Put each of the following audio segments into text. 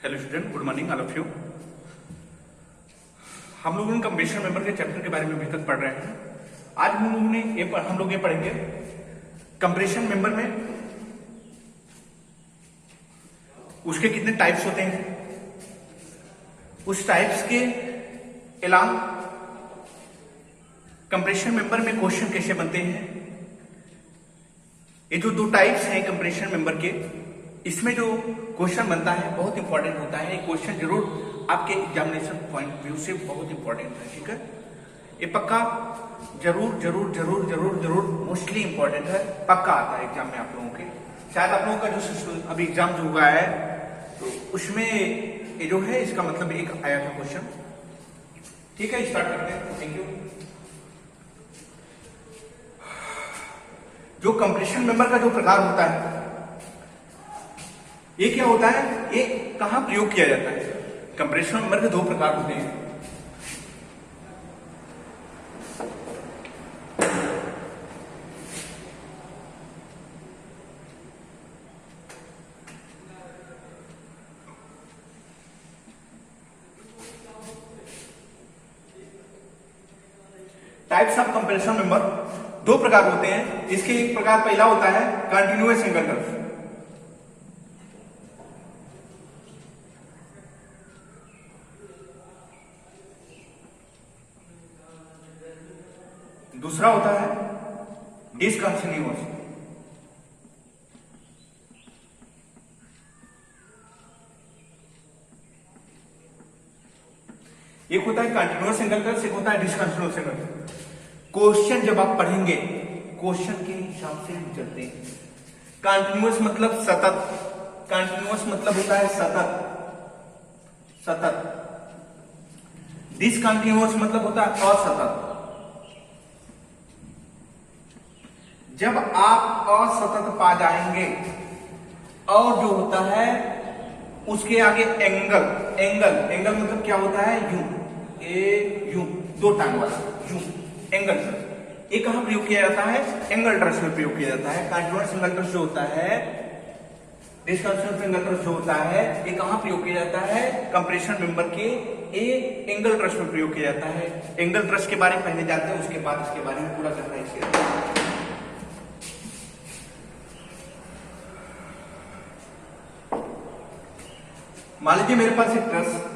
Hello student, good morning all of you. हम लोगों ने कंप्रेशन मेंबर के चैप्टर के बारे में अभी तक पढ़ रहे हैं। आज हम लोग ये पढ़ेंगे कंप्रेशन मेंबर में उसके कितने टाइप्स होते हैं, उस टाइप्स के अलावा कंप्रेशन मेंबर में क्वेश्चन कैसे बनते हैं। ये जो दो टाइप्स हैं कंप्रेशन मेंबर के, इसमें जो क्वेश्चन बनता है बहुत इंपॉर्टेंट होता है। क्वेश्चन जरूर आपके एग्जामिनेशन पॉइंट व्यू से बहुत इंपॉर्टेंट है, ठीक है। ये पक्का जरूर जरूर जरूर जरूर जरूर मोस्टली इंपॉर्टेंट है, पक्का आता है एग्जाम में आप लोगों के। शायद आप लोगों का जो अभी एग्जाम जो हुआ है तो उसमें ये जो है इसका मतलब एक आया था क्वेश्चन, ठीक है। स्टार्ट करते हैं। Thank you. जो कंप्रेशन मेंबर का जो प्रकार होता है, ये क्या होता है, ये कहां प्रयोग किया जाता है। कंप्रेशन मेंबर के दो प्रकार होते हैं। टाइप्स ऑफ कंप्रेशन मेंबर दो प्रकार होते हैं। इसके एक प्रकार पहला होता है कंटिन्यूअस सिंगल टर्फ। दूसरा होता है डिसकंटिन्यूअस। एक होता है कंटिन्यूअस सिंगल टर्फ, एक होता है डिसकंटिन्यूअस सिंगल टर्फ। क्वेश्चन जब आप पढ़ेंगे क्वेश्चन के हिसाब से हम चलते हैं। कंटिन्यूअस मतलब सतत, कंटिन्यूअस मतलब होता है सतत सतत। डिसकंटिन्यूअस मतलब होता है असतत। जब आप असतत पा जाएंगे और जो होता है उसके आगे एंगल, एंगल एंगल मतलब क्या होता है, यू, यू दो टांग वाला यू, एंगल ट्रस। ये कहां प्रयोग किया जाता है, एंगल ट्रस में प्रयोग किया जाता है। कंटिन्यूअस सिंगल ट्रस जो होता है, डिसकंटिन्यूअस सिंगल ट्रस जो होता है, ये कहां प्रयोग किया जाता है, कंप्रेशन मेंबर के एंगल ट्रस में प्रयोग किया जाता है। एंगल ट्रस के बारे में पहले जानते हैं, उसके बाद इसके बारे में पूरा करना है इसके। मान लीजिए मेरे पास एक ट्रस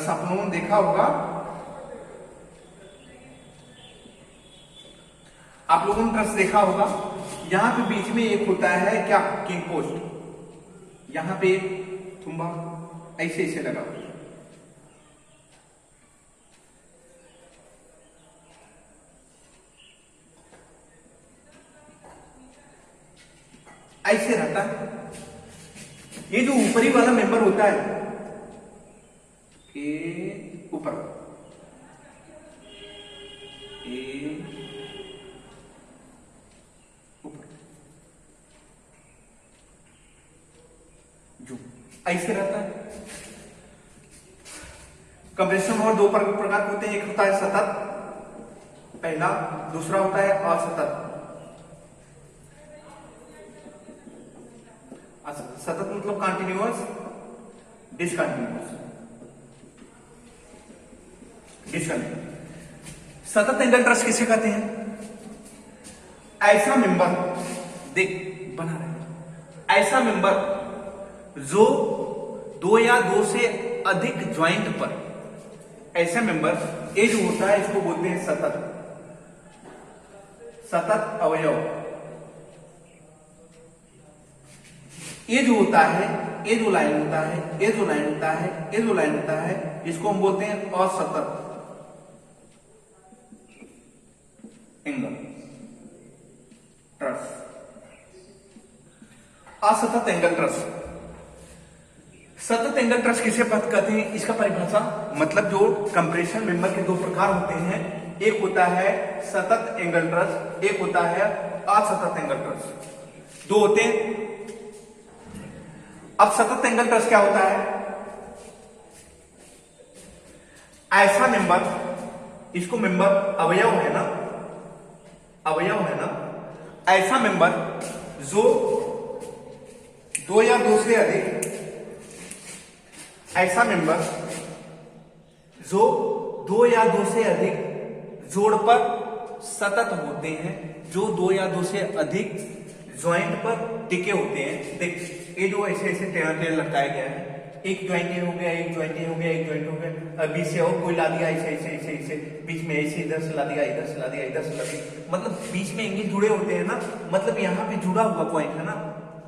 आप लोगों ने देखा होगा, आप लोगों ने ट्रस देखा होगा। यहां पे बीच में एक होता है क्या, किंग पोस्ट। यहां पे थुम्बा ऐसे ऐसे लगा हुआ, ऐसे रहता है। ये जो ऊपरी वाला मेंबर होता है के ऊपर, ऊपर जो ऐसे रहता है। कंप्रेशन और दो प्रकार होते हैं। एक होता है सतत पहला, दूसरा होता है असतत। सतत मतलब कंटिन्यूअस, डिसकंटिन्यूअस। डिसकंटिन्यूअस सतत एंगल ट्रस किसे कहते हैं, ऐसा मेंबर देख बना रहे, ऐसा मेंबर जो दो या दो से अधिक ज्वाइंट पर, ऐसा मेंबर ये जो होता है इसको बोलते हैं सतत, सतत अवयव। ये जो होता है, ये जो लाइन होता है, ये जो लाइन होता है, ये जो लाइन होता है, इसको हम बोलते हैं असतत एंगल ट्रस, असतत एंगल ट्रस। सतत एंगल ट्रस किसे कहते हैं, इसका परिभाषा मतलब जो कंप्रेशन मेंबर के दो प्रकार होते हैं, एक होता है सतत एंगल ट्रस, एक होता है असतत एंगल ट्रस, दो होते हैं। अब सतत एंगल ट्रस क्या होता है, ऐसा मेंबर, इसको मेंबर अवयव है ना, अवयव है ना, ऐसा मेंबर जो दो या दो से अधिक ऐसा मेंबर जो दो या दो से अधिक जोड़ पर सतत होते हैं, जो दो या दो से अधिक ज्वाइंट पर टिके होते हैं। देख ये जो ऐसे ऐसे टेढ़ा लटकाया गया है, एक ज्वाइंट हो गया, एक ज्वाइंट हो गया, एक ज्वाइंट हो गया, अभी से और कोई ला दिया ऐसे ऐसे ऐसे ऐसे, बीच में ऐसे इधर से ला दिया, इधर से ला दिया, इधर से ला दिया, मतलब बीच में एंगल जुड़े होते हैं ना, मतलब यहाँ पे जुड़ा हुआ पॉइंट है ना,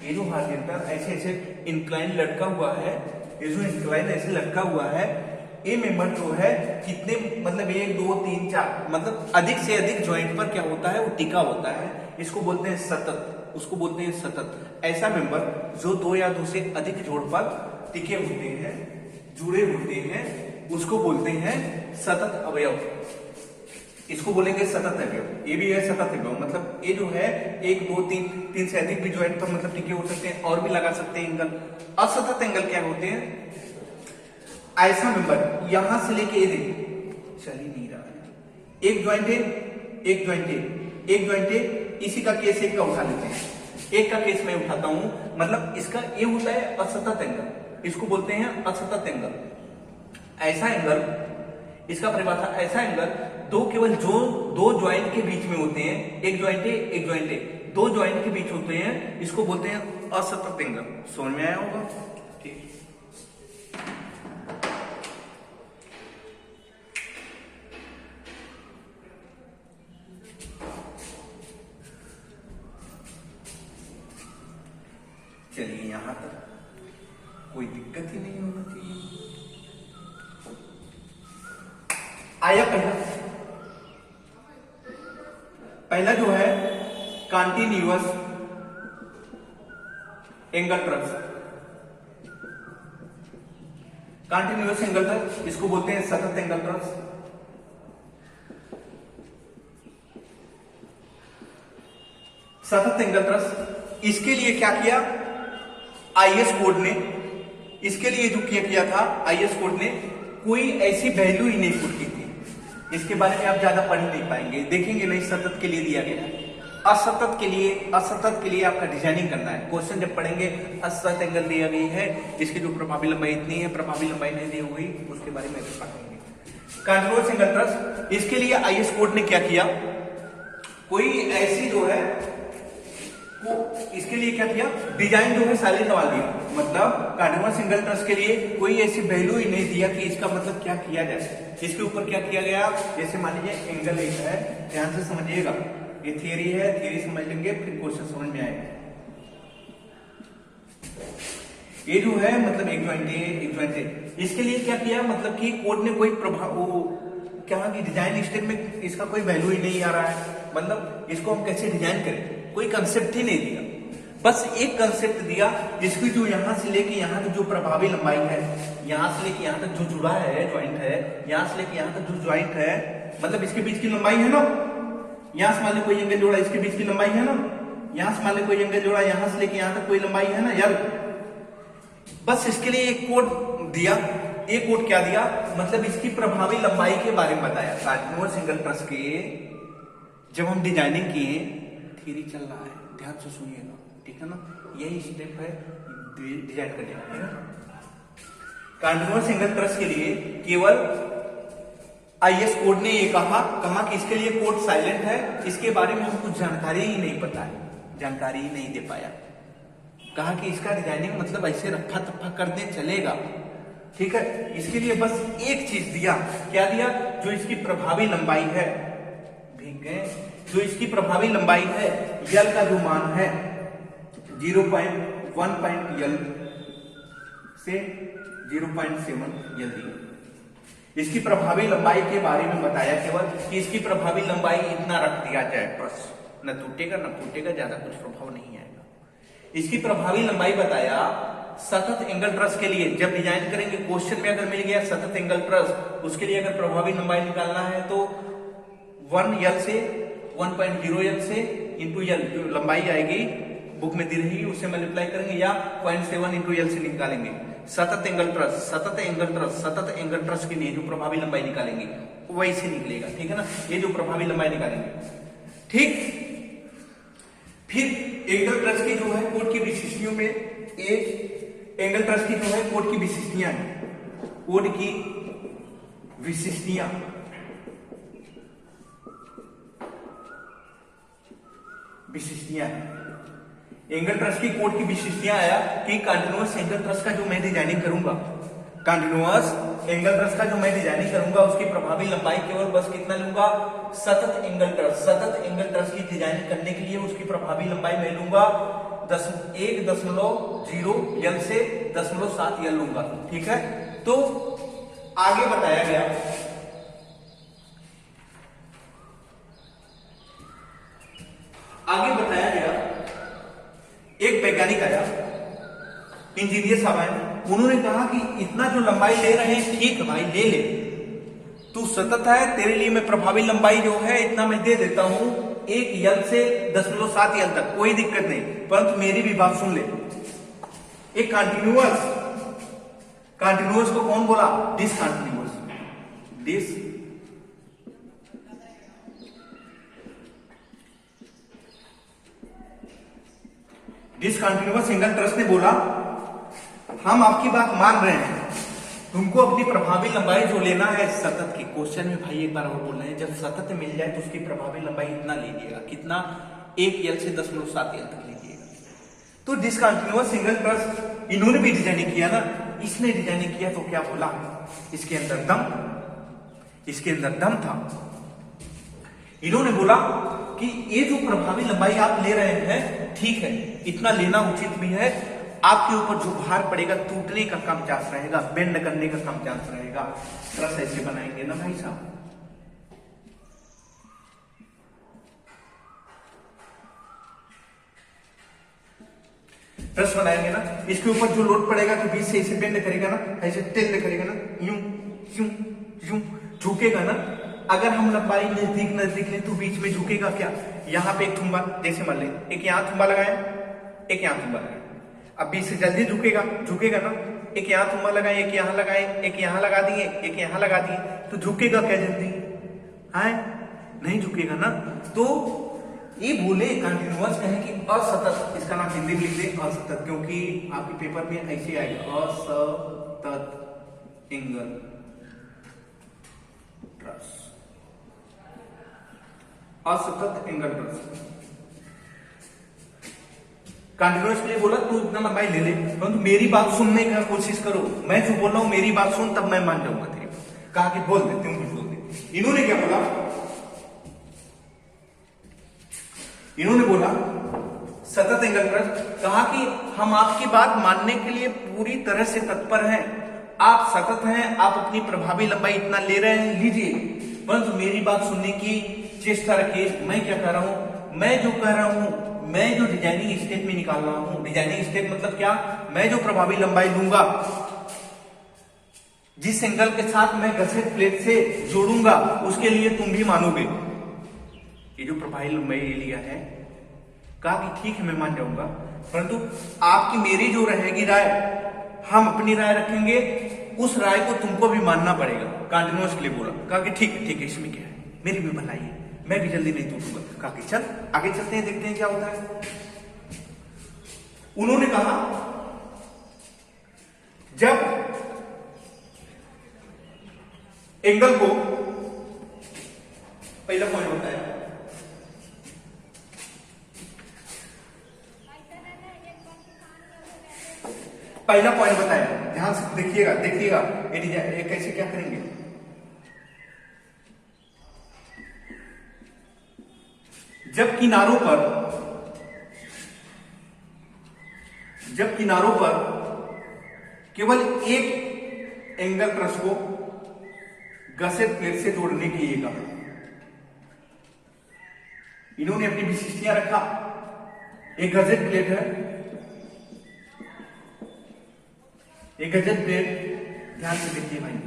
ये जो हॉरिजॉन्टल ऐसे ऐसे इंक्लाइन लटका हुआ है, ये जो इंक्लाइन ऐसे लटका हुआ है, ये मेंबर जो है कितने मतलब 1 2 3 4 मतलब अधिक से अधिक ज्वाइंट पर क्या होता है, वो टिका होता है, इसको बोलते हैं सतत, उसको बोलते हैं सतत। ऐसा मेंबर जो दो या दो से अधिक जोड़ पर टिके होते हैं, जुड़े होते हैं, उसको बोलते हैं सतत अवयव, इसको बोलेंगे सतत अवयव। ये भी है सतत अवयव, मतलब ये जो है 1 2 3 3 से अधिक भी ज्वाइंट पर मतलब टिके हो सकते हैं और भी लगा सकते हैं एंगल। असतत एंगल क्या होते हैं, ऐसा मेंबर यहां से लेके ये देखो चल ही नहीं रहा है, एक ज्वाइंट है, एक ज्वाइंट है, एक ज्वाइंट है, इसी का केस एक का उठा लेते हैं, एक का केस मैं उठाता हूं, मतलब इसका ये होता है असतत एंगल, इसको बोलते हैं असतत एंगल। ऐसा एंगल, इसका परिभाषा ऐसा एंगल दो केवल जो दो ज्वाइंट के बीच में होते हैं, एक ज्वाइंट है, एक ज्वाइंट है, दो ज्वाइंट के बीच होते हैं, इसको बोलते हैं असतत एंगल। समझ में आया होगा? ठीक, चलिए यहां तक कोई दिक्कत ही नहीं होना चाहिए। आया पहला जो है continuous angle truss, continuous angle truss, इसको बोलते हैं सतत एंगल ट्रस। सतत एंगल ट्रस, इसके लिए क्या किया आईएस कोड ने, इसके लिए जो किया था आईएस कोड ने, कोई ऐसी वैल्यू ही नहीं पुट की थी, इसके बारे में आप ज्यादा पढ़ नहीं पाएंगे, देखेंगे नहीं, सतत के लिए दिया गया है। असतत के लिए आपका डिजाइनिंग करना है। क्वेश्चन जब पढ़ेंगे असतत एंगल दिया गई है, इसकी जो प्रभावी लंबाई इतनी है, प्रभावी लंबाई नहीं दी हुई, उसके बारे में पढ़ेंगे। कॉन्टिन्यूअस एंगल ट्रस, इसके लिए आईएस कोड ने क्या किया, कोई ऐसी जो है वो इसके लिए क्या किया, डिजाइन जो है साइलेंट डाल दिया, मतलब कॉन्टिन्यूअस एंगल ट्रस के लिए कोई ऐसी वैल्यू ही नहीं दिया कि इसका मतलब क्या किया जाए। इसके ऊपर क्या किया गया, जैसे मान लीजिए एंगल एक है, ध्यान से समझिएगा, ये थियरी है, थियरी समझ लेंगे फिर क्वेश्चन समझ में आएगा। ये जो है मतलब एक ज्वाइंट है, एक ज्वाइंट है, इसके लिए क्या किया, मतलब कि कोड ने कोई प्रभाव क्या कि डिजाइन स्टेप में इसका कोई वैल्यू ही नहीं आ रहा है, मतलब इसको हम कैसे डिजाइन करें, कोई कंसेप्ट ही नहीं दिया, बस एक कंसेप्ट दिया, इसकी जो यहां से लेके यहां तक जो प्रभावी लंबाई है, यहां से लेके यहां तक जो जुड़ा है ज्वाइंट है, यहां से लेके यहां तक जो ज्वाइंट है, मतलब इसके बीच की लंबाई है ना, यहां से मान लो कोई एंगल जोड़ा, इसके बीच की लंबाई है ना, यहां से मान लो कोई एंगल जोड़ा, यहां से लेके यहां तक कोई लंबाई है ना यार, बस इसके लिए एक कोड दिया। एक कोड क्या दिया, मतलब इसकी प्रभावी लंबाई के बारे में बताया। कॉन्टिन्यूअस एंगल ट्रस के जब हम डिजाइनिंग किए, थियरी चल रहा है, ध्यान से सुनिएगा, ठीक है ना, यही स्टेप है डिजाइन करने का। कॉन्टिन्यूअस एंगल ट्रस के लिए केवल आईएस कोड ने ये कहा कि इसके लिए कोड साइलेंट है, इसके बारे में हमको जानकारी ही नहीं पता है, जानकारी ही नहीं दे पाया, कहा कि इसका डिजाइनिंग मतलब ऐसे रफा तफा कर दे चलेगा, ठीक है। इसके लिए बस एक चीज दिया, क्या दिया, जो इसकी प्रभावी लंबाई है, ठीक है, जो इसकी प्रभावी लंबाई है, यल का जो मान है 0.1 यल से 0.7 यल दी, इसकी प्रभावी लंबाई के बारे में बताया केवल कि इसकी प्रभावी लंबाई इतना रख दिया जाए, बस, न टूटेगा न फूटेगा, ज्यादा कुछ प्रभाव नहीं आएगा। इसकी प्रभावी लंबाई बताया। सतत एंगल ट्रस के लिए जब डिजाइन करेंगे, क्वेश्चन में अगर मिल गया सतत एंगल ट्रस, उसके लिए अगर प्रभावी लंबाई निकालना है तो 1 यल से 1.0 यल से इंटू यल जो लंबाई आएगी बुक में दी रहेगी उससे मल्टीप्लाई करेंगे, या 0.7 इंटू यल से निकालेंगे। सतत एंगल ट्रस के लिए जो प्रभावी लंबाई निकालेंगे वैसे निकलेगा, ठीक है ना, ये जो प्रभावी लंबाई निकालेंगे, ठीक। फिर एंगल ट्रस की जो है कोड की विशिष्टियों में एक एंगल ट्रस की जो है कोड की विशिष्टियां है, कोड की विशिष्टियां, विशिष्टियां एंगल ट्रस की कोड की विशिष्टियां आया कि कंटिन्यूअस एंगल ट्रस का जो मैं डिजाइनिंग करूंगा, कंटिन्यूअस एंगल ट्रस का जो मैं डिजाइनिंग करूंगा उसकी प्रभावी लंबाई केवल बस कितना लूंगा, सतत एंगल ट्रस, सतत एंगल ट्रस की डिजाइनिंग करने के लिए उसकी प्रभावी लंबाई मैं लूंगा 1.0 यल से 0.7 यल लूंगा। ठीक है, तो आगे बताया गया, आगे बताया गया एक वैज्ञानिक आया, इंजीनियर साहब आए, उन्होंने कहा कि इतना जो लंबाई ले रहे हैं ठीक है भाई ले ले, तू सतत है, तेरे लिए मैं प्रभावी लंबाई जो है इतना मैं दे देता हूं 1 यल से 0.7 यल तक, कोई दिक्कत नहीं, परंतु मेरी भी बात सुन ले। एक कंटिन्यूअस, कंटिन्यूअस को कौन बोला, डिसकंटिन्यूअस, डिसकंटिन्यूअस एंगल ट्रस ने बोला हम आपकी बात मान रहे हैं, तुमको अपनी प्रभावी लंबाई जो लेना है सतत की, क्वेश्चन में भाई एक बार और बोल रहे हैं, जब सतत मिल जाए तो उसकी प्रभावी लंबाई इतना लीजिएगा, कितना, 1 यल से 0.7 यल तक लीजिएगा। तो डिसकंटिन्यूअस एंगल ट्रस इन्होंने भी डिजाइनिंग किया ना, इसने डिजाइनिंग किया तो क्या बोला, इसके अंदर दम, इसके अंदर दम था। इन्होंने बोला कि ये जो प्रभावी लंबाई आप ले रहे हैं ठीक है, इतना लेना उचित भी है, आपके ऊपर जो भार पड़ेगा टूटने का कम चांस रहेगा, बेंड करने का कम चांस रहेगा। ट्रस ऐसे बनाएंगे ना भाई साहब, ट्रस बनाएंगे ना, इसके ऊपर जो लोड पड़ेगा तो बीच से ऐसे बेंड करेगा ना, ऐसे टेल करेगा ना, यूं यूं यूं झुकेगा ना। अगर हम लंबाई नजदीक नजदीक लें तो बीच में झुकेगा क्या, यहाँ पे एक थुम्बा, जैसे मान लें एक यहाँ थुम्बा लगाए, एक यहाँ थुम्बा लगाए, अब बीच से जल्दी झुकेगा, झुकेगा ना, एक यहाँ थुम्बा लगाए, एक यहाँ लगाए, एक यहाँ लगा दिए, एक यहाँ लगा दिए, तो झुकेगा क्या जल्दी, है नहीं झुकेगा ना। तो ये बोले कंटिन्यूअस कहें कि असतत, इसका नाम हिंदी में लिख दे असतत, क्योंकि आपके पेपर में ऐसे आएगा असतत एंगल ट्रस, असतत एंगल ट्रस। कंटिन्यूअस के लिए बोला तू इतना लंबाई ले ले, परंतु मेरी बात सुनने का कोशिश करो, मैं जो बोल रहा हूं मेरी बात सुन, तब मैं मान जाऊंगा तेरी बात। कहा कि बोल दे, तुम भी बोल दे। इन्होंने क्या बोला, इन्होंने बोला सतत एंगल ट्रस, कहा कि हम आपकी बात मानने के लिए पूरी तरह से तत्पर हैं, आप सतत हैं, आप अपनी प्रभावी लंबाई इतना ले रहे हैं लीजिए, परंतु मेरी बात सुनने की चेष्टा रखिए। मैं क्या कर रहा हूं, मैं जो कह रहा हूं, मैं जो डिजाइनिंग स्टेप में निकाल रहा हूं, डिजाइनिंग स्टेप मतलब क्या, मैं जो प्रभावी लंबाई लूंगा, जिस एंगल के साथ मैं गसेट प्लेट से जोड़ूंगा, उसके लिए तुम भी मानोगे। ये जो प्रभावी लंबाई लिया है, कहा कि ठीक है मैं मान जाऊंगा, परंतु आपकी मेरी जो रहेगी राय, हम अपनी राय रखेंगे, उस राय को तुमको भी मानना पड़ेगा। कंटिन्यूअस के लिए बोला, कहा कि ठीक है इसमें क्या है, मेरी भी भलाई है, मैं भी जल्दी नहीं टूटूंगा। कहा कि चल आगे चलते हैं, देखते हैं क्या होता है। उन्होंने कहा जब एंगल को, पहला पॉइंट बताया, पहला पॉइंट बताया, ध्यान से देखिएगा, देखिएगा ये कैसे क्या करेंगे। जब किनारों पर केवल एक एंगल ट्रस को गसेट प्लेट से जोड़ने के लिए कहा, इन्होंने अपनी विशिष्टियां रखा। एक गसेट प्लेट है, एक गसेट प्लेट, ध्यान से देखिए भाई,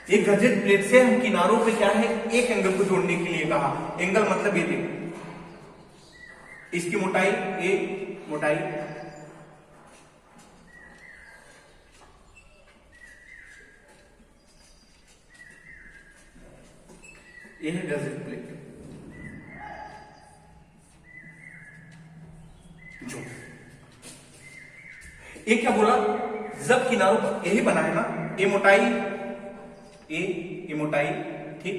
एक गसेट प्लेट से हम किनारों पे क्या है, एक एंगल को जोड़ने के लिए कहा। एंगल मतलब ये देखो, इसकी मोटाई ए, मोटाई ये है गसेट प्लेट, ये क्या बोला, जब किनारों पर यही बना है ना, ये मोटाई, ठीक,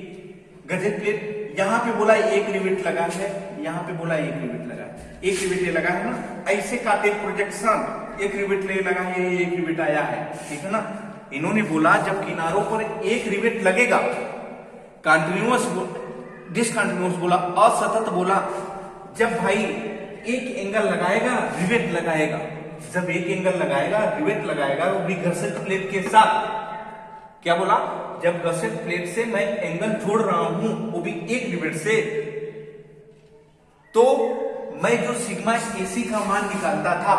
गजेट प्लेट, यहां पे बोला एक रिवेट लगा है, यहां पे बोला एक रिवेट लगा है, एक रिवेट ये लगा है ना, ऐसे काटे प्रोजेक्शन, एक रिवेट ले लगा है, एक रिवेट आया है, ठीक है ना। इन्होंने बोला जब किनारों पर एक रिवेट लगेगा, कंटिन्यूअस डिसकंटिन्यूअस बोला, असतत बोला, जब भाई एक एंगल लगाएगा रिवेट लगाएगा, जब एक एंगल लगाएगा रिवेट लगाएगा, वो भी गसेट प्लेट के साथ, क्या बोला, जब गसेट प्लेट से मैं एंगल जोड़ रहा हूं वो भी एक रिवेट से, तो मैं जो सिग्मा एसी का मान निकालता था,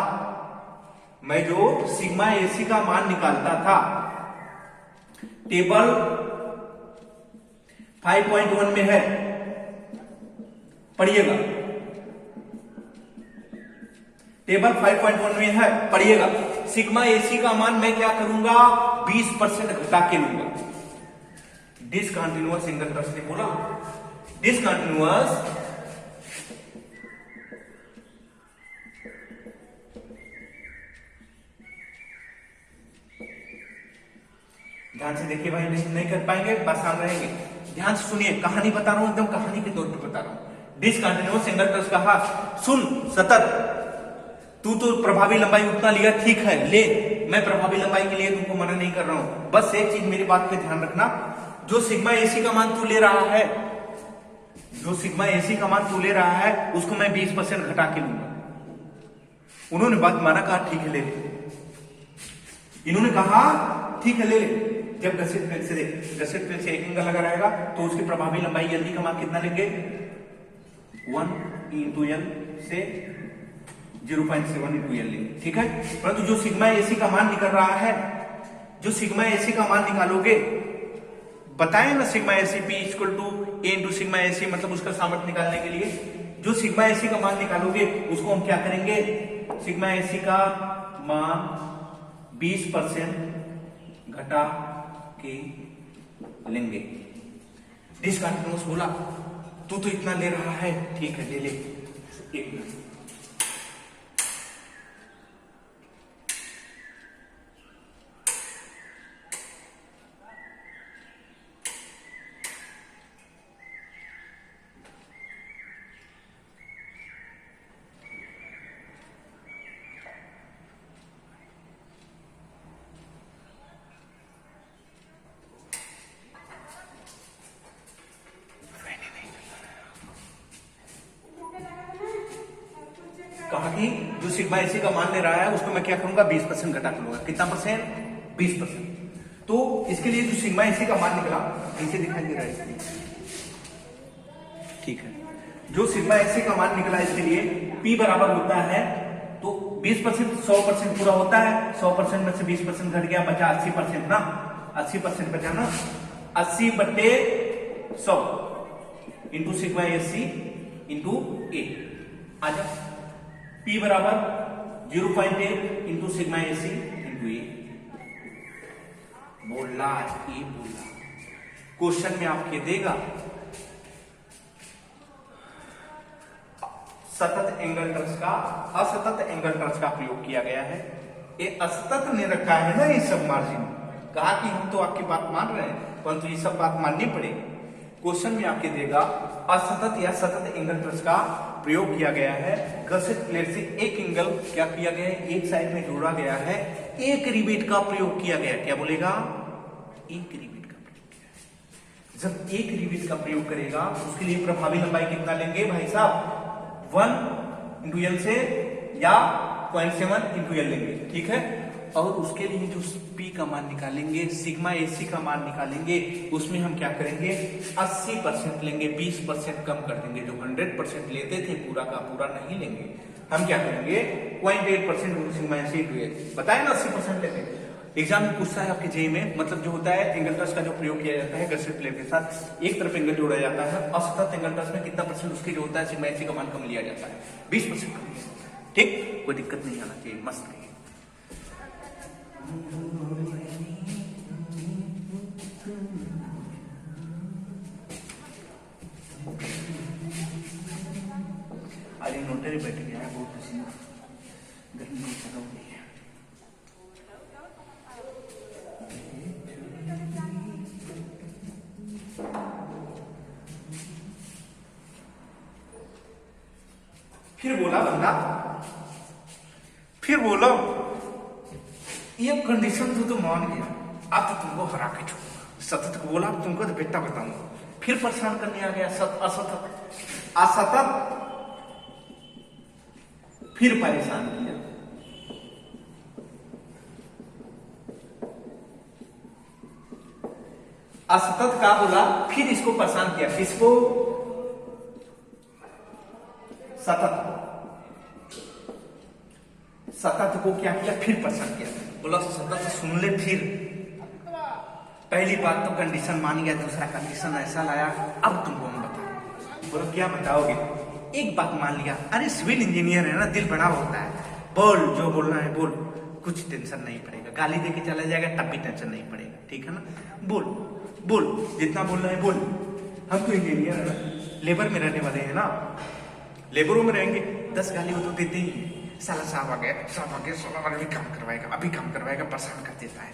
मैं जो सिग्मा एसी का मान निकालता था, टेबल 5.1 में है, पढ़िएगा, टेबल 5.1 में है, पढ़िएगा। सिग्मा एसी का मान मैं क्या करूंगा, 20% घटा के लूंगा। डिसकंटिन्यूअस एंगल ट्रस्ट ने बोला, डिसकंटिन्यूअस ध्यान से देखिए भाई, नहीं कर पाएंगे, आसान रहेंगे, ध्यान से सुनिए, कहानी बता रहा हूं, एकदम कहानी के तौर पर बता रहा हूं। डिसकंटिन्यूअस एंगल ट्रस्ट कहा, सुन सतत, तू तो प्रभावी लंबाई उतना लिया, ठीक है ले, मैं प्रभावी लंबाई के लिए तुमको मना नहीं कर रहा हूं, बस एक चीज मेरी बात पे ध्यान रखना, जो सिग्मा एसी का मान तू ले रहा है, जो सिग्मा एसी का मान तू ले रहा है, उसको मैं 20% घटा के लूंगा। उन्होंने बात माना, कहा ठीक है ले ले, इन्होंने कहा ठीक है ले ले। जब गसेट प्लेट से एक एंगल लगा रहेगा तो उसकी प्रभावी लंबाई एल का मान कितना लेंगे, 1 इंटू एल से 0.7 इंटू एल लेंगे, ठीक है। परंतु जो सिग्मा एसी का मान निकल रहा है, जो सिग्मा एसी का मान निकालोगे, बताए ना sigma AC P equal to A into sigma AC, मतलब उसका सामर्थ्य निकालने के लिए जो सिग्मा एसी का मान निकालोगे उसको हम क्या करेंगे, सिग्मा एसी का मान 20% घटा के लेंगे। डिसकंटिन्यूअस बोला, तू तो इतना ले रहा है, ठीक है ले ले, एक मिनट, कहा कि जो सिग्मा एसी का मान ले रहा है उसको मैं क्या करूंगा, 20% घटा के लूंगा। कितना परसेंट, 20%। तो इसके लिए जो सिग्मा एसी का मान निकला, नीचे दिखाई दे रहा है इसके लिए, ठीक है, जो सिग्मा एसी का मान निकला इसके लिए P बराबर होता है, तो 20% 100% पूरा होता है, 100% में से 20% घट गया, बचा 80% ना, 80% बचा ना, 80/100 इंटू सिग्मा एसी इंटू ए, आ जाए P बराबर 0.8 इंटू सिग्मा एसी इंटू ए, बोला ये बोला। क्वेश्चन में आपके देगा सतत एंगल ट्रस का, असतत एंगल ट्रस का प्रयोग किया गया है। ये असतत ने रखा है ना ये सब मार्जिन, कहा कि हम तो आपकी बात मान रहे हैं, परंतु ये सब बात माननी पड़ेगी। क्वेश्चन में आपके देगा असतत या सतत एंगल ट्रस का प्रयोग किया गया है, गसेट प्लेट से एक एंगल क्या किया गया है, एक साइड में जोड़ा गया है, एक रिवेट का प्रयोग किया गया, क्या बोलेगा, एक रिवेट का प्रयोग किया है। जब एक रिवेट का प्रयोग करेगा उसके लिए प्रभावी लंबाई कितना लेंगे भाई साहब, 1 इंटू एल से या 0.7 इंटू एल लेंगे, ठीक है। और उसके लिए जो P का मान निकालेंगे, सिग्मा एसी का मान निकालेंगे, उसमें हम क्या करेंगे, 80% लेंगे, 20% कम कर देंगे, जो 100% लेते थे पूरा का पूरा नहीं लेंगे, हम क्या करेंगे 0.8% सिग्मा एसी इंटू एल, बताए ना 80% लेते। एग्जाम में पूछता है आपके जेई में, मतलब जो होता है एंगल ट्रस का जो प्रयोग किया जाता है गसेट प्लेट के साथ, एक तरफ एंगल जोड़ा जाता है, असतत एंगल ट्रस में कितना परसेंट उसके जो होता है सिग्मा एसी का मान कम लिया जाता है, 20% कम लिया जाता है, ठीक, कोई दिक्कत नहीं आना चाहिए, मस्त रहिए। अरे नोटरी बैठ गया है, बहुत पसीना, गर्मी बहुत ज्यादा हो गई है। फिर बोला बंदा, फिर बोला ये कंडीशन तो मान गया, अब तो तुमको हरा के छोड़ूंगा। सतत को बोला तुमको तो बेटा बताऊंगा। फिर परेशान करने आ गया असतत, असतत फिर परेशान किया। असतत का बोला, फिर इसको परेशान किया। किसको? सतत। सतत को क्या किया? फिर परेशान किया। बोला सतत सुन ले, फिर पहली बात तो कंडीशन मान गया, दूसरा कंडीशन ऐसा लाया, अब तुमको हम बताओ। बोला क्या बताओगे? एक बात मान लिया, अरे सिविल इंजीनियर है ना, दिल बड़ा होता है, बोल जो बोलना है बोल, कुछ टेंशन नहीं पड़ेगा, गाली देके चला जाएगा तब भी टेंशन नहीं पड़ेगा, ठीक है ना, बोल बोल जितना बोलना है बोल। हम तो इंजीनियर है ना, लेबर में रहने वाले हैं ना, लेबरों में रहेंगे, 10 गाली वो तो देते ही हैं, साला साहब आ गया, साहब आ गया, साला अभी काम करवाएगा, अभी काम करवाएगा, परेशान कर देता है,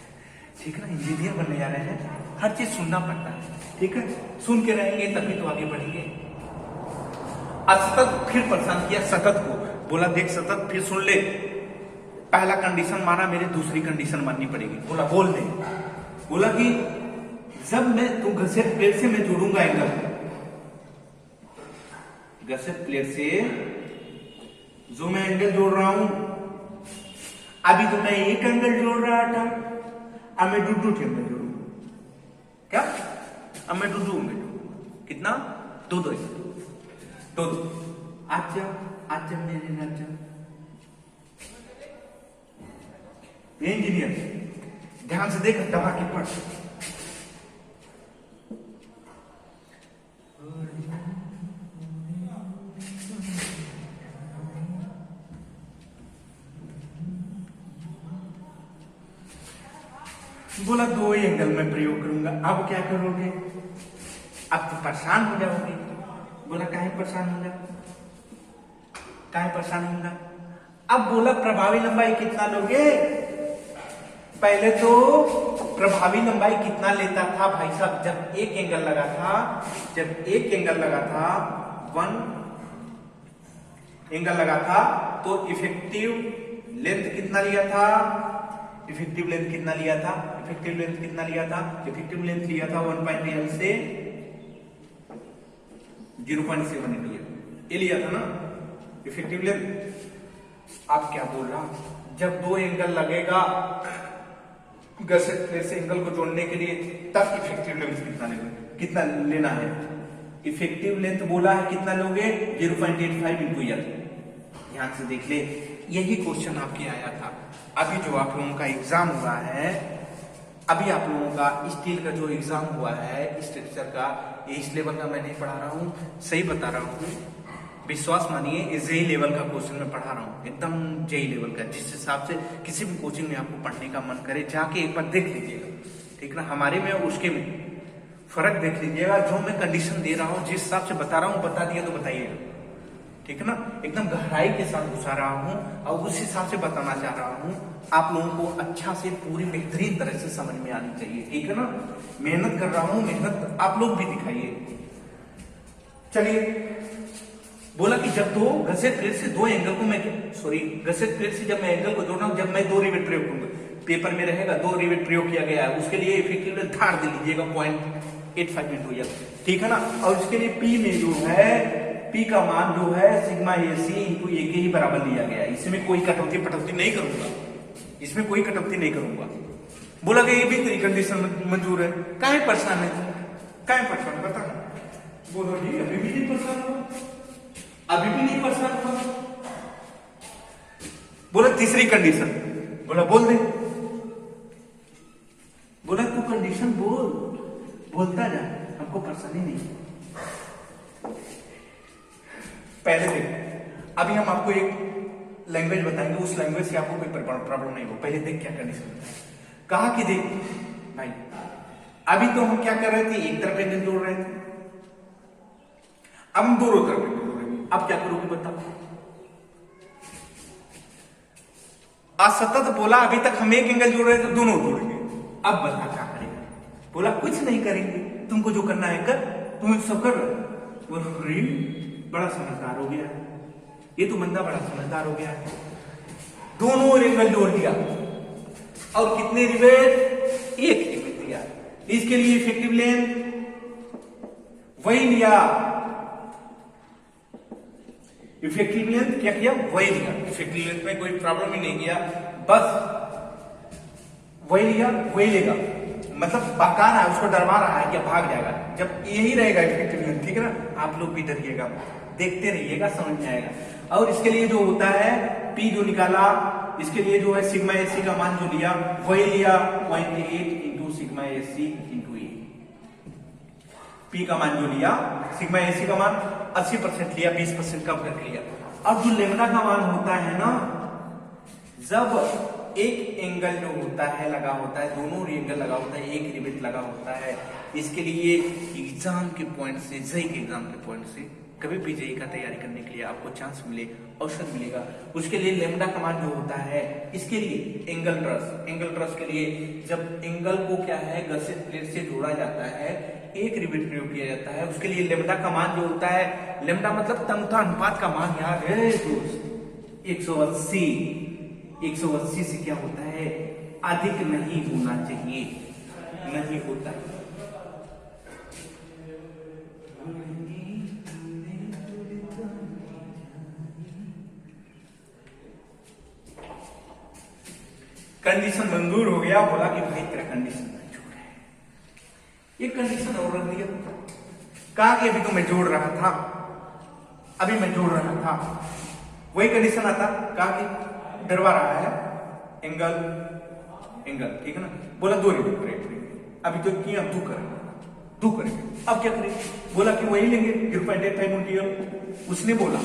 ठीक है ना। इंजीनियर बनने जा रहे हैं, हर चीज सुनना पड़ता है, ठीक है, सुन के रहेंगे तभी तो आगे बढ़ेंगे। असतत फिर परेशान किया सतत को, बोला देख सतत फिर सुन ले, पहला कंडीशन माना, मेरी दूसरी कंडीशन माननी पड़ेगी। बोला बोल दे। बोला कि जब मैं तू घसेट प्लेट से मैं जोड़ूंगा एंगल, घसेट प्लेट से जो मैं एंगल जोड़ रहा हूं, अभी तो मैं एक एंगल जोड़ रहा था, अब मैं डूडू एंगल जोड़ूंगा। क्या? अब मैं डूडू एंगल जोड़ूंगा। कितना? दो दो दो दो। आज मेरे राजा इंजीनियर ध्यान से देख, दबा के पढ़। बोला दो एंगल में प्रयोग करूंगा, अब क्या करोगे? अब तो परेशान हो जाओगे। बोला काहे परेशान होगा, काहे परेशान होगा? अब बोला प्रभावी लंबाई कितना लोगे? पहले तो प्रभावी लंबाई कितना लेता था भाई साहब, जब एक एंगल लगा था, जब एक एंगल लगा था, 1 एंगल लगा था, तो इफेक्टिव लेंथ कितना लिया था? इफेक्टिव लेंथ कितना लिया था? इफेक्टिव लेंथ कितना लिया था? इफेक्टिव लेंथ लिया था 1.8 से 0.7 लिया, ये लिया था ना इफेक्टिव लेंथ। आप क्या बोल रहा, जब दो एंगल लगेगा घसेट प्लेट से एंगल को जोड़ने के लिए, तब इफेक्टिव लेंथ कितना लेना है? इफेक्टिव लेंथ बोला है कितना लोगे? 0.85 इंटू एल। ध्यान से देख ले, यही क्वेश्चन आपके आया था। अभी जो आप लोगों का एग्जाम हुआ है, अभी आप लोगों का स्टील का जो एग्जाम हुआ है स्ट्रक्चर का, ये इस लेवल का मैं नहीं पढ़ा रहा हूँ, सही बता रहा हूँ, विश्वास मानिए, जेई लेवल का क्वेश्चन मैं पढ़ा रहा हूँ, एकदम जेई लेवल का। जिस हिसाब से किसी भी कोचिंग में आपको पढ़ने का मन करे, जाके एक बार देख लीजिएगा, ठीक ना, हमारे में और उसके में फर्क देख लीजिएगा। जो मैं कंडीशन दे रहा हूँ, जिस हिसाब से बता रहा हूँ, बता दिया तो बताइएगा, ठीक है ना, एकदम गहराई के साथ घुसा रहा हूँ और उस हिसाब से बताना चाह रहा हूँ। आप लोगों को अच्छा से पूरी बेहतरीन तरह से समझ में आनी चाहिए, ठीक है ना। मेहनत कर रहा हूँ, मेहनत आप लोग भी दिखाइए। चलिए, बोला कि जब दो घसेट प्लेट से दो एंगल को मैं, सॉरी, घसेट प्लेट से जब मैं एंगल को जोड़ रहा हूं, जब मैं 2 रिवेट प्रयोग करूंगा, पेपर में रहेगा 2 रिवेट प्रयोग किया गया है, उसके लिए इफेक्टिव लेंथ धार दे लीजिएगा 0.85 इंटू एल, ठीक है ना। और इसके लिए पी में जो है, पी का मान जो है सिग्मा ए सी इंटू ए के ही बराबर लिया गया है। इसमें कोई कटौती पटौती नहीं करूंगा, इसमें कोई कटौती नहीं करूंगा। बोला कि ये भी कंडीशन मंजूर है। काहे परेशान है तुम, काहे परेशान, बता। बोलो जी अभी भी नहीं परेशान हुआ, अभी भी नहीं परेशान हुआ। बोला तीसरी कंडीशन, बोला बोल दे। बोला तू कंडीशन बोल, बोलता जा, हमको परेशानी नहीं। पहले देख, अभी हम आपको एक लैंग्वेज बताएंगे, उस लैंग्वेज से आपको कोई प्रॉब्लम नहीं हो। पहले देख क्या कंडीशन बताए। कहा कि देख भाई, अभी तो हम क्या कर रहे थे, एक तरफ एंगल जोड़ रहे थे, अब हम दोनों तरफ एंगल जोड़ रहे हैं। अब क्या करोगे बताओ। असतत बोला अभी तक हम एक एंगल जोड़ रहे थे, दोनों जोड़ेंगे। अब बता क्या करेंगे। बोला कुछ नहीं करेंगे, तुमको जो करना है कर, तुम सब कर रहे। बोला बड़ा समझदार हो गया, ये तो बंदा बड़ा समझदार हो गया है, दोनों एंगल जोड़ दिया और कितने रिवेट, एक रिवेट दिया। इसके लिए इफेक्टिव लेंथ वही लिया, इफेक्टिव लेंथ क्या किया, वही लिया। इफेक्टिव लेंथ में कोई प्रॉब्लम ही नहीं किया, बस वही लिया वही लेगा, मतलब बका रहा है, उसको डरवा रहा है कि भाग जाएगा। जब यही रहेगा इफेक्टिव लेंथ, ठीक है ना, आप लोग भी डरिएगा, देखते रहिएगा, समझ में आएगा। और इसके लिए जो होता है पी जो निकाला, इसके लिए जो है सिग्मा एसी का मान जो लिया वही लिया 0.8 इंटू सिग्मा एसी इंटू ए। पी का मान जो लिया, सिग्मा एसी का मान 80% लिया, 20% कम करके लिया। अब जो लेमडा का मान होता है ना, जब एक एंगल जो होता है लगा होता है, दोनों एंगल लगा होता है, एक रिवेट लगा होता है, इसके लिए एग्जाम के पॉइंट से, जेई के एग्जाम के पॉइंट से, कभी भी जेई का तैयारी करने के लिए आपको चांस मिले, अवसर मिलेगा, उसके लिए लेमडा का मान जो होता है, इसके लिए एंगल ट्रस के लिए जब एंगल को क्या है गसेट प्लेट से जोड़ा जाता है, एक रिवेट प्रयोग किया जाता है, उसके लिए लेमडा का मान जो होता है, लेमडा मतलब तमता अनुपात का मान याद है दोस्त, 180 से क्या होता है, अधिक नहीं होना चाहिए, नहीं होता है। कंडीशन मंजूर हो गया, बोला कि भाई तेरा कंडीशन मंजूर है, ये कंडीशन और रख दिया, कहा कि अभी तो मैं जोड़ रहा था, अभी मैं जोड़ रहा था, वही कंडीशन आता, कहा कि डरवा रहा है, एंगल ठीक है ना, बोला 2 रिवेट करेंगे, अभी तो किया, अब 2 करेंगे, अब क्या करेंगे, बोला कि वही लेंगे 0.85 इंटू, उसने बोला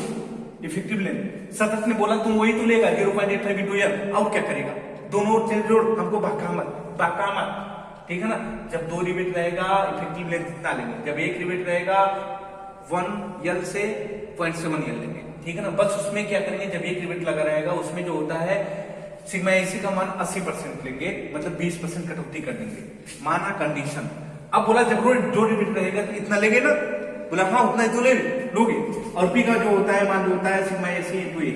इफेक्टिव लेंथ, सतत ने बोला तुम वही तो लेगा 0.85 इंटू, और क्या करेगा, दोनों जोड़, हमको बाका मत, ठीक है ना। जब 2 रिवेट रहेगा इफेक्टिव लेंथ कितना लेंगे, जब 1 रिवेट रहेगा 1L से 0.7L लेंगे, ठीक है ना। बस उसमें क्या करेंगे, जब 1 रिवेट लगा रहेगा उसमें जो होता है सिग्मा एसी का मान 80% लेंगे, मतलब 20% कटौती कर देंगे, माना कंडीशन। अब बोला जब जो रिवेट रहेगा तो इतना लेंगे ना, बोला हाँ उतना ही तो लोगे, और पी का जो होता है मान जो होता है सिग्मा एसी इंटू ए,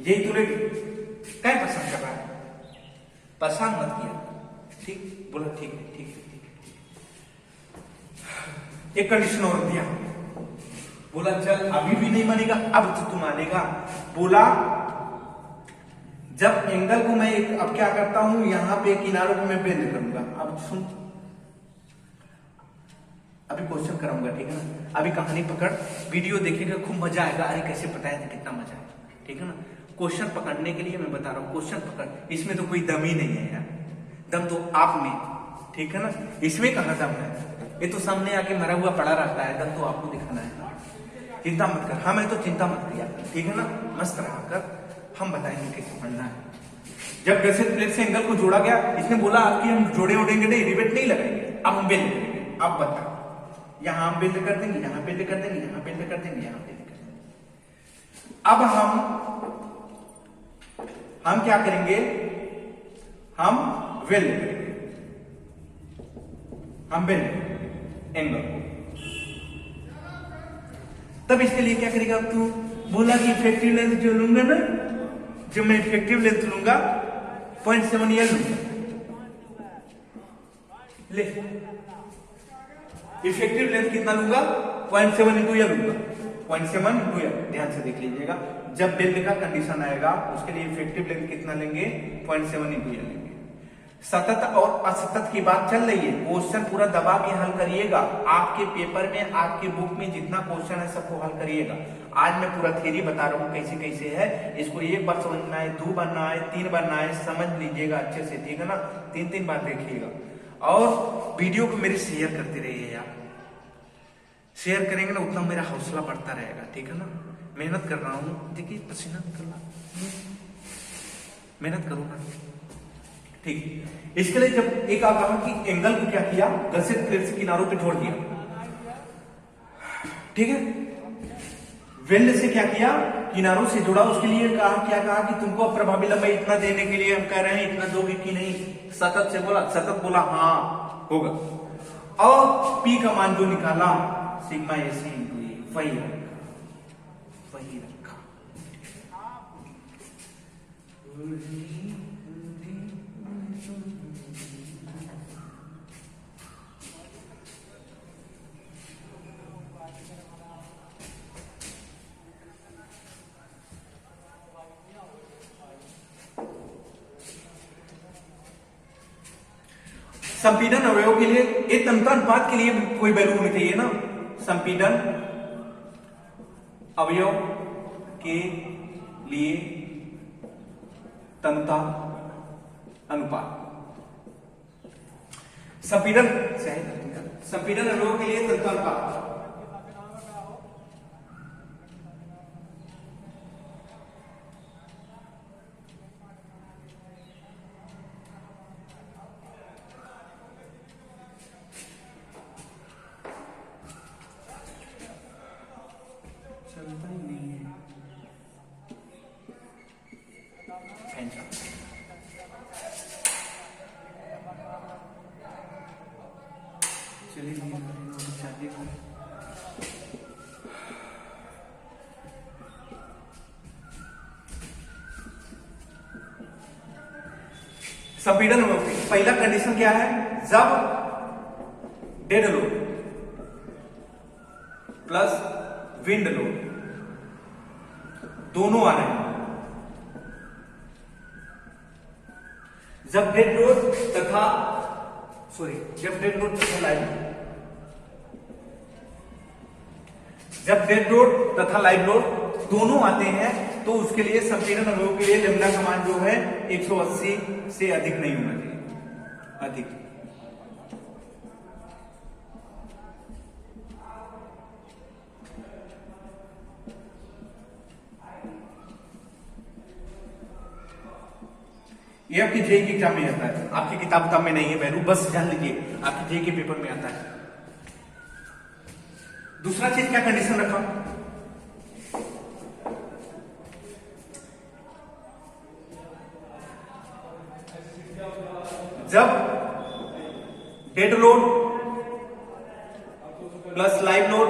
यही तो लेंगे। क्या पसंद कर रहा है, परेशान मत किया, ठीक, बोला ठीक है। एक कंडीशन और दिया, बोला चल अभी भी नहीं मानेगा, अब तो तू मानेगा, बोला जब एंगल को मैं अब क्या करता हूं, यहां पे किनारों को मैं बेंड करूंगा। अब सुन, अभी क्वेश्चन कराऊंगा, ठीक है ना, अभी कहानी पकड़, वीडियो देखेगा, खूब मजा आएगा, अरे कैसे बताया था, कितना मजा आएगा, ठीक है ना। क्वेश्चन पकड़ने के लिए मैं बता रहा हूं, क्वेश्चन पकड़, इसमें तो कोई दम ही नहीं है यार, दम तो आप में, ठीक है ना, इसमें कहां दम है, ये तो सामने आके मरा हुआ पड़ा रहता है, दम तो आपको दिखाना है। चिंता मत कर, हमें तो चिंता मत किया, ठीक है ना, मस्त रहा कर, हम बताएंगे कैसे पढ़ना है। जब गसेट प्लेट से एंगल को जोड़ा गया, इसने बोला कि हम जोड़े उड़ेंगे नहीं, रिवेट नहीं लगाएंगे, अब हम बेल्ट करेंगे। अब बता, यहां हम बेल्ट कर देंगे, यहां बेल्ट कर देंगे, यहां बेल्ट कर देंगे, यहां बेल्ट कर देंगे। अब हम क्या करेंगे, हम वेल्ड करेंगे, हम वेल्ड एंगल को। तब इसके लिए क्या करेगा, तू बोला कि इफेक्टिव लेंथ जो लूंगा ना, जब मैं इफेक्टिव लेंथ लूंगा 0.7L ले, इफेक्टिव लेंथ कितना लूंगा, 0.7 इंटू L लूंगा, 0.7 इंटू L, ध्यान से देख लीजिएगा। जब बेल्ट का कंडीशन आएगा उसके लिए इफेक्टिव लेंथ कितना लेंगे, 0.7 इंटू L लेंगे। सतत और असतत की बात चल रही है, क्वेश्चन पूरा दबा के हल करिएगा, आपके पेपर में, आपके बुक में जितना क्वेश्चन है सबको हल करिएगा। आज मैं पूरा थ्योरी बता रहा हूँ कैसे कैसे है, इसको 1 बार समझना है, 2 बार ना है, 3 बार ना है, समझ लीजिएगा अच्छे से, ठीक है ना, 3 बार देखिएगा। और वीडियो को मेरे शेयर करते रहिए यार, शेयर करेंगे ना उतना मेरा हौसला बढ़ता रहेगा, ठीक है ना। मेहनत कर रहा हूँ, देखिए पसीना निकल रहा, मेहनत करो ना, ठीक। इसके लिए जब एक आप कहा कि एंगल को क्या किया, गसेट प्लेट से किनारों पे जोड़ दिया, ठीक है, वेल्ड से क्या किया, किनारों से जोड़ा, उसके लिए क्या कहा कि तुमको प्रभावी लंबाई इतना देने के लिए हम कह रहे हैं, इतना दोगे कि नहीं। सतत से बोला, सतत बोला हाँ होगा, और पी का मान जो निकाला सिग्मा एसी इंटू ए, वही रखा, संपीड़न अवयव के लिए एक तंत्र अनुपात के लिए कोई वैल्यू होनी चाहिए ना। संपीड़न अवयव के लिए तंत्र अनुपात, संपीड़न अवयव के लिए तंत्र अनुपात। चलता ही नहीं है। चलिए संपीड़न पहला कंडीशन क्या है, जब dead load plus wind load दोनों आ रहे हैं, जब डेड लोड तथा जब डेड लोड तथा लाइव लोड, जब डेड लोड तथा लाइव लोड दोनों आते हैं तो उसके लिए संपीड़न अवयव के लिए लैम्डा का मान जो है 180 से अधिक नहीं होना चाहिए। अधिक ये आपकी जेईई के एग्जाम में आता है, आपकी किताब में नहीं है वैल्यू, बस जान लीजिए आपकी जेईई के पेपर में आता है। दूसरा चीज क्या कंडीशन रखा, जब dead load plus live load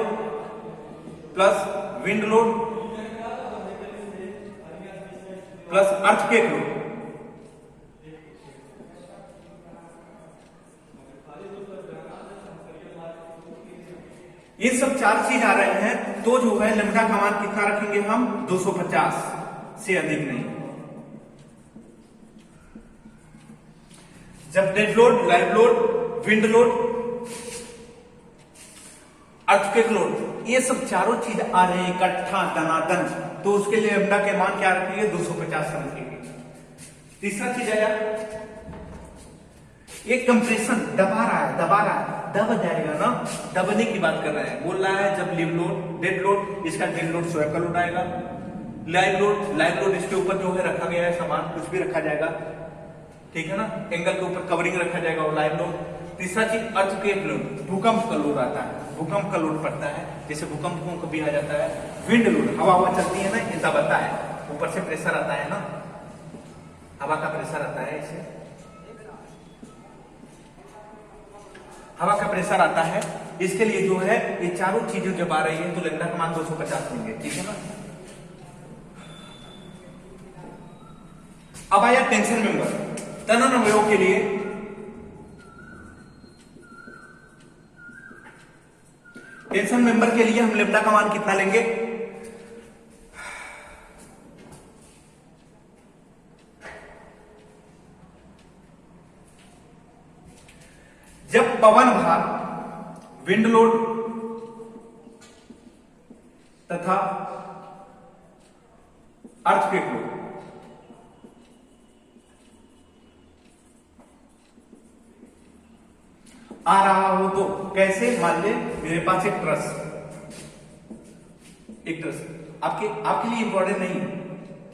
plus wind load plus earthquake load, ये सब चार चीज आ रहे हैं तो जो है लैम्डा का मान कितना रखेंगे हम, 250 से अधिक नहीं। जब dead load, live load, wind load, earthquake load, ये सब चारों चीज आ रहे हैं इकट्ठा दनादन, तो उसके लिए लैम्डा के मान क्या रखेंगे, 250 रखेंगे। तीसरा चीज आया, एक कंप्रेशन दबा रहा है, दब जाएगा ना, दबने की बात कर रहे हैं, बोल रहा है जब लिव लोड, डेड लोड, इसका डेड लोड स्वयं का लोड आएगा, लाइव लोड इसके ऊपर जो है रखा गया है सामान कुछ भी रखा जाएगा, ठीक है ना, एंगल के ऊपर कवरिंग रखा जाएगा और लाइव लोड। तीसरा चीज अर्थक्वेक लोड, भूकंप का लोड आता है, भूकंप का लोड पड़ता है, जैसे भूकंप कभी आ जाता है। विंड लोड, हवा चलती है ना, ये दबाता है, ऊपर से प्रेशर आता है ना, हवा का प्रेशर आता है, इसे हवा का प्रेशर आता है, इसके लिए जो है ये चारों चीजें जब आ रही है तो लैम्डा का मान 250 लेंगे, ठीक है ना। अब आया टेंशन मेंबर, तनन अवयव के लिए टेंशन मेंबर के लिए हम लैम्डा का मान कितना लेंगे, जब पवन भार, विंड लोड तथा अर्थक्वेक लोड आ रहा हो तो कैसे, मान ले मेरे पास एक ट्रस आपके लिए इंपॉर्टेंट नहीं है,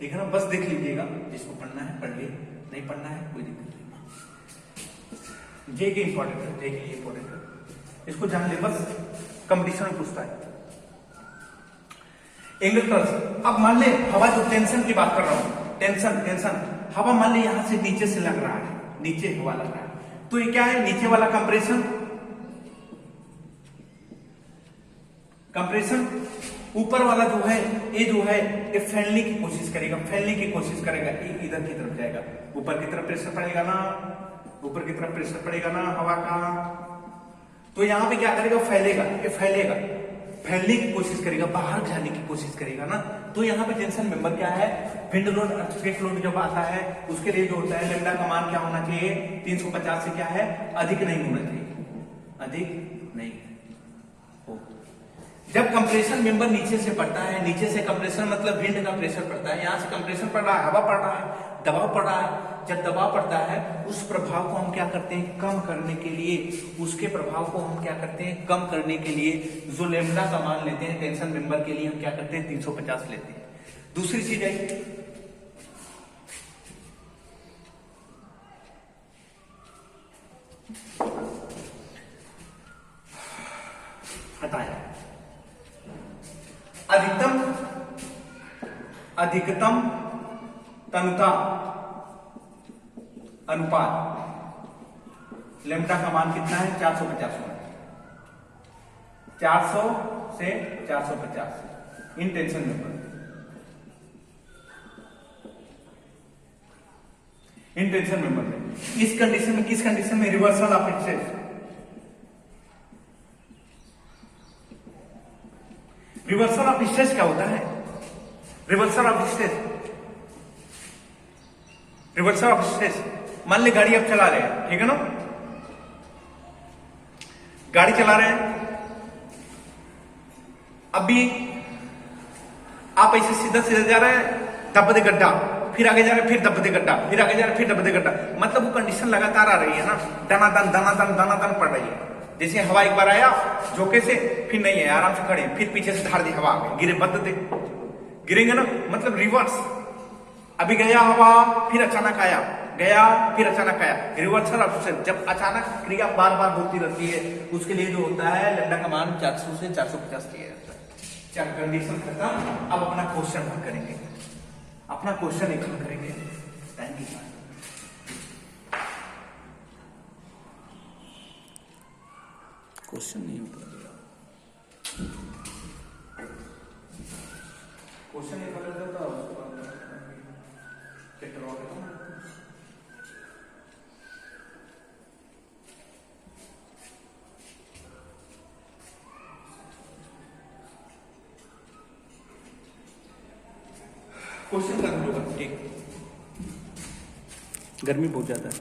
ठीक है ना, बस देख लीजिएगा, जिसको पढ़ना है पढ़ लिए, नहीं पढ़ना है कोई दिक्कत नहीं। जे के इंपॉर्टेंट है, जे के लिए इंपॉर्टेंट है, इसको जान ले, बस कंपटीशन में पूछता है। एंगल ट्रस, अब मान ले हवा, जो टेंशन की बात कर रहा हूं, टेंशन हवा मान ले यहां से नीचे से लग रहा है, नीचे हवा लग रहा है, तो ये क्या है, नीचे वाला कंप्रेशन ऊपर वाला जो है ये फैलने की कोशिश करेगा, ये इधर की तरफ जाएगा, ऊपर की तरफ प्रेशर पड़ेगा ना, हवा का, तो यहाँ पे क्या करेगा, फैलेगा, फैलने की कोशिश करेगा, बाहर जाने की कोशिश करेगा ना। तो यहाँ पे टेंशन मेंबर क्या है, विंड लोड, अर्थक्वेक लोड जब आता है उसके लिए जो होता है लैम्डा का मान क्या होना चाहिए, 350 से क्या है, अधिक नहीं होना चाहिए, अधिक नहीं हो। जब कंप्रेशन मेंबर नीचे से पड़ता है, नीचे से कंप्रेशन मतलब विंड का प्रेशर पड़ता है, यहाँ से कंप्रेशन पड़ रहा है, हवा पड़ रहा है, दबाव पड़ रहा है। जब दबाव पड़ता है उस प्रभाव को हम क्या करते हैं, कम करने के लिए, उसके प्रभाव को हम क्या करते हैं, कम करने के लिए जो लैम्डा का मान लेते हैं टेंशन मेंबर के लिए हम क्या करते हैं, 350 लेते हैं। दूसरी चीज है हटाया, अधिकतम तनुता अनुपात, लैम्डा का मान कितना है, 450 होना, 400 से 450 इन टेंशन मेंबर, में इस कंडीशन में, किस कंडीशन में, reversal of stress, reversal of stress क्या होता है, रिवर्सल ऑफ स्ट्रेस, मान ले गाड़ी आप चला रहे हैं, ठीक है ना, गाड़ी चला रहे हैं, अभी आप ऐसे सीधा जा रहे हैं, दब दे गड्ढा, फिर आगे जा रहे हैं, फिर दब दे गड्ढा, फिर आगे जा रहे हैं, फिर दब दे गड्ढा, मतलब वो कंडीशन लगातार आ रही है ना, दनादन पड़ रही है। जैसे हवा एक बार आया झोंके से, फिर नहीं है, आराम से खड़े, फिर पीछे से धार दी हवा, गिरे, बद दे, गिरेंगे ना, मतलब रिवर्स, अभी गया हवा, फिर अचानक आया, गया, फिर अचानक आया, रिवर्सल ऑफ स्ट्रेस। जब अचानक क्रिया बार बार होती रहती है उसके लिए जो होता है लैम्डा का मान 400 से 450 लिया जाता है। चल कंडीशन खत्म, अब अपना क्वेश्चन हल करेंगे, अपना क्वेश्चन एक हल करेंगे। Thank you. क्वेश्चन नहीं होता, क्वेश्चन एक अलग होता है, क्वेश्चन करना होगा, ठीक, गर्मी बहुत ज्यादा है।